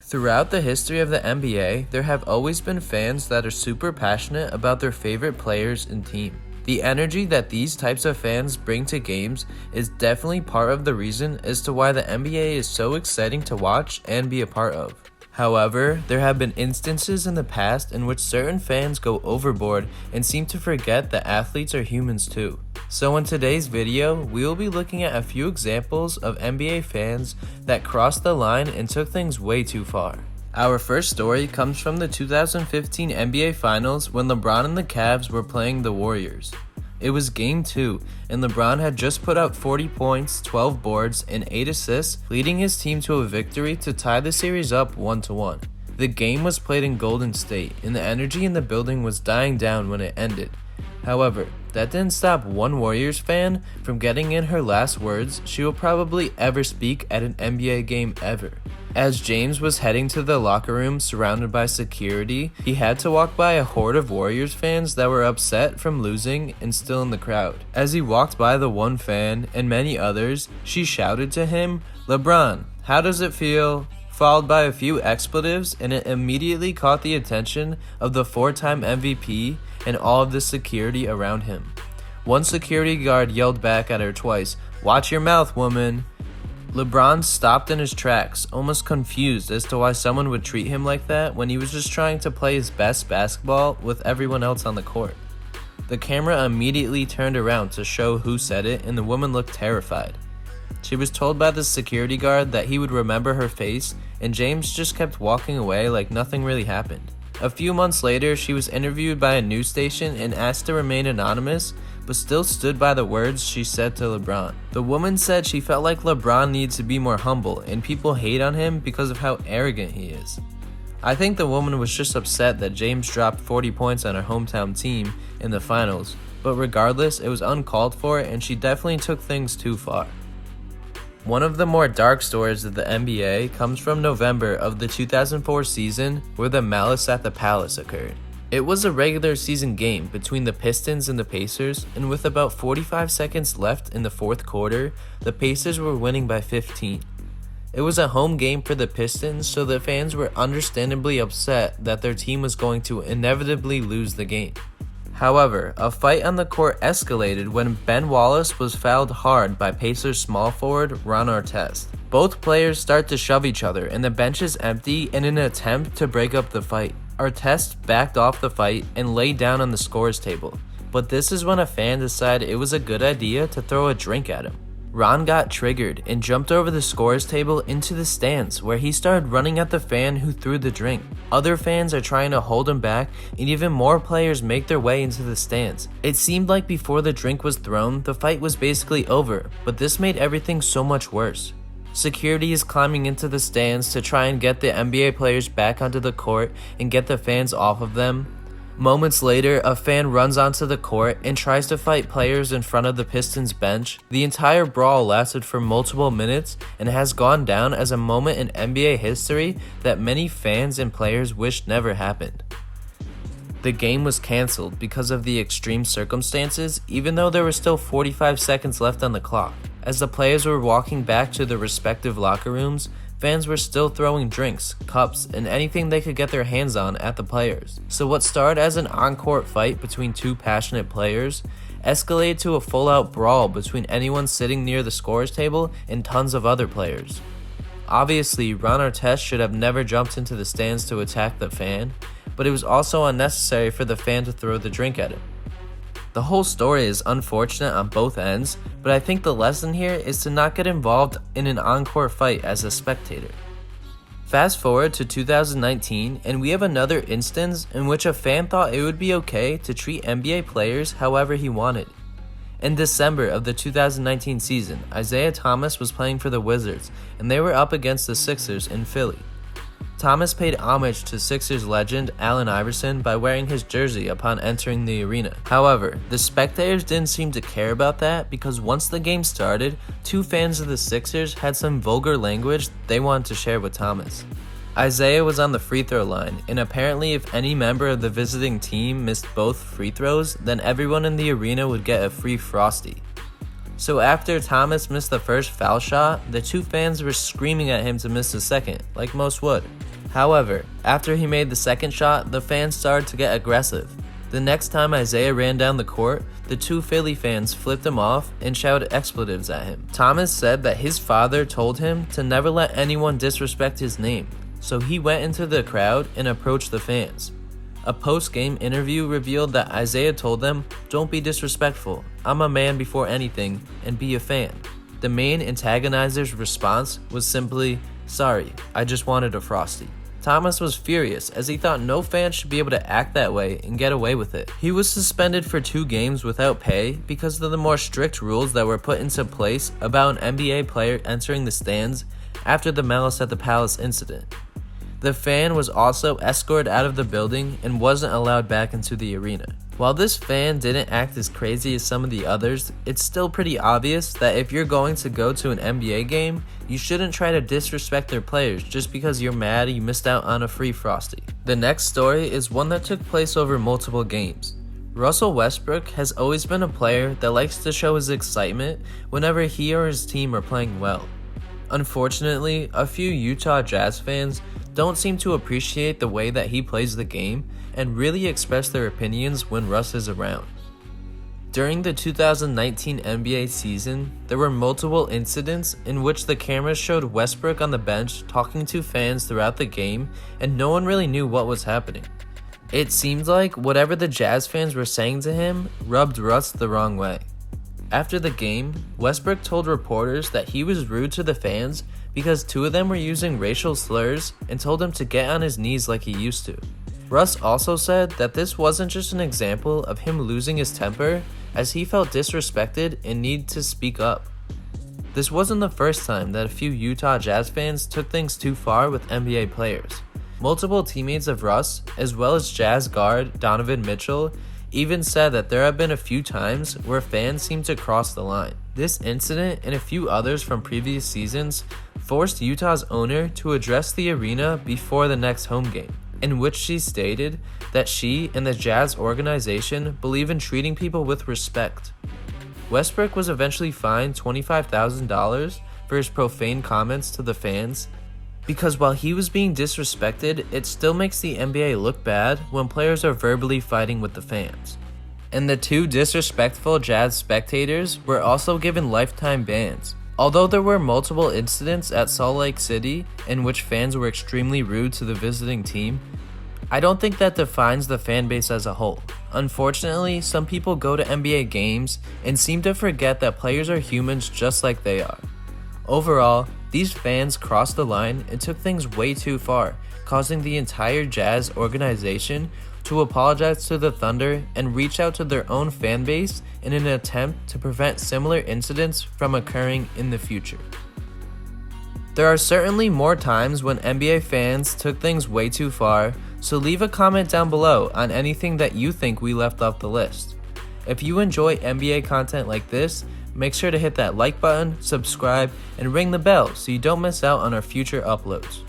Throughout the history of the NBA, there have always been fans that are super passionate about their favorite players and team. The energy that these types of fans bring to games is definitely part of the reason as to why the NBA is so exciting to watch and be a part of. However, there have been instances in the past in which certain fans go overboard and seem to forget that athletes are humans too. So in today's video, we will be looking at a few examples of NBA fans that crossed the line and took things way too far. Our first story comes from the 2015 NBA Finals when LeBron and the Cavs were playing the Warriors. It was Game 2, and LeBron had just put up 40 points, 12 boards, and 8 assists, leading his team to a victory to tie the series up 1-1. The game was played in Golden State, and the energy in the building was dying down when it ended. However, that didn't stop one Warriors fan from getting in her last words she will probably ever speak at an NBA game ever. As James was heading to the locker room surrounded by security, he had to walk by a horde of Warriors fans that were upset from losing and still in the crowd. As he walked by the one fan and many others, she shouted to him, "LeBron, how does it feel?" followed by a few expletives, and it immediately caught the attention of the four-time MVP and all of the security around him. One security guard yelled back at her twice, "Watch your mouth, woman." LeBron stopped in his tracks, almost confused as to why someone would treat him like that when he was just trying to play his best basketball with everyone else on the court. The camera immediately turned around to show who said it, and the woman looked terrified. She was told by the security guard that he would remember her face, and James just kept walking away like nothing really happened. A few months later, she was interviewed by a news station and asked to remain anonymous, but still stood by the words she said to LeBron. The woman said she felt like LeBron needs to be more humble and people hate on him because of how arrogant he is. I think the woman was just upset that James dropped 40 points on her hometown team in the finals, but regardless, it was uncalled for and she definitely took things too far. One of the more dark stories of the NBA comes from November of the 2004 season where the Malice at the Palace occurred. It was a regular season game between the Pistons and the Pacers, and with about 45 seconds left in the fourth quarter, the Pacers were winning by 15. It was a home game for the Pistons, so the fans were understandably upset that their team was going to inevitably lose the game. However, a fight on the court escalated when Ben Wallace was fouled hard by Pacers small forward Ron Artest. Both players start to shove each other and the bench is empty in an attempt to break up the fight. Artest backed off the fight and laid down on the scorer's table, but this is when a fan decided it was a good idea to throw a drink at him. Ron got triggered and jumped over the scorer's table into the stands where he started running at the fan who threw the drink. Other fans are trying to hold him back and even more players make their way into the stands. It seemed like before the drink was thrown, the fight was basically over, but this made everything so much worse. Security is climbing into the stands to try and get the NBA players back onto the court and get the fans off of them. Moments later, a fan runs onto the court and tries to fight players in front of the Pistons bench. The entire brawl lasted for multiple minutes and has gone down as a moment in NBA history that many fans and players wish never happened. The game was cancelled because of the extreme circumstances, even though there were still 45 seconds left on the clock. As the players were walking back to their respective locker rooms, fans were still throwing drinks, cups, and anything they could get their hands on at the players. So what started as an on-court fight between two passionate players escalated to a full-out brawl between anyone sitting near the scorer's table and tons of other players. Obviously, Ron Artest should have never jumped into the stands to attack the fan, but it was also unnecessary for the fan to throw the drink at him. The whole story is unfortunate on both ends, but I think the lesson here is to not get involved in an on-court fight as a spectator. Fast forward to 2019, and we have another instance in which a fan thought it would be okay to treat NBA players however he wanted. In December of the 2019 season, Isaiah Thomas was playing for the Wizards, and they were up against the Sixers in Philly. Thomas paid homage to Sixers legend Allen Iverson by wearing his jersey upon entering the arena. However, the spectators didn't seem to care about that because once the game started, two fans of the Sixers had some vulgar language they wanted to share with Thomas. Isaiah was on the free throw line, and apparently if any member of the visiting team missed both free throws, then everyone in the arena would get a free Frosty. So after Thomas missed the first foul shot, the two fans were screaming at him to miss the second, like most would. However, after he made the second shot, the fans started to get aggressive. The next time Isaiah ran down the court, the two Philly fans flipped him off and shouted expletives at him. Thomas said that his father told him to never let anyone disrespect his name, so he went into the crowd and approached the fans. A post-game interview revealed that Isaiah told them, "Don't be disrespectful. I'm a man before anything, and be a fan." The main antagonizer's response was simply, "Sorry, I just wanted a Frosty." Thomas was furious as he thought no fan should be able to act that way and get away with it. He was suspended for 2 games without pay because of the more strict rules that were put into place about an NBA player entering the stands after the Malice at the Palace incident. The fan was also escorted out of the building and wasn't allowed back into the arena. While this fan didn't act as crazy as some of the others, it's still pretty obvious that if you're going to go to an NBA game, you shouldn't try to disrespect their players just because you're mad you missed out on a free Frosty. The next story is one that took place over multiple games. Russell Westbrook has always been a player that likes to show his excitement whenever he or his team are playing well. Unfortunately, a few Utah Jazz fans don't seem to appreciate the way that he plays the game and really express their opinions when Russ is around. During the 2019 NBA season, there were multiple incidents in which the cameras showed Westbrook on the bench talking to fans throughout the game, and no one really knew what was happening. It seemed like whatever the Jazz fans were saying to him rubbed Russ the wrong way. After the game, Westbrook told reporters that he was rude to the fans because 2 of them were using racial slurs and told him to get on his knees like he used to. Russ also said that this wasn't just an example of him losing his temper, as he felt disrespected and needed to speak up. This wasn't the first time that a few Utah Jazz fans took things too far with NBA players. Multiple teammates of Russ, as well as Jazz guard Donovan Mitchell, even said that there have been a few times where fans seem to cross the line. This incident and a few others from previous seasons forced Utah's owner to address the arena before the next home game, in which she stated that she and the Jazz organization believe in treating people with respect. Westbrook was eventually fined $25,000 for his profane comments to the fans, because while he was being disrespected, it still makes the NBA look bad when players are verbally fighting with the fans. And the 2 disrespectful Jazz spectators were also given lifetime bans. Although there were multiple incidents at Salt Lake City in which fans were extremely rude to the visiting team, I don't think that defines the fan base as a whole. Unfortunately, some people go to NBA games and seem to forget that players are humans just like they are. Overall, these fans crossed the line and took things way too far, causing the entire Jazz organization to apologize to the Thunder and reach out to their own fan base in an attempt to prevent similar incidents from occurring in the future. There are certainly more times when NBA fans took things way too far, so leave a comment down below on anything that you think we left off the list. If you enjoy NBA content like this, make sure to hit that like button, subscribe, and ring the bell so you don't miss out on our future uploads.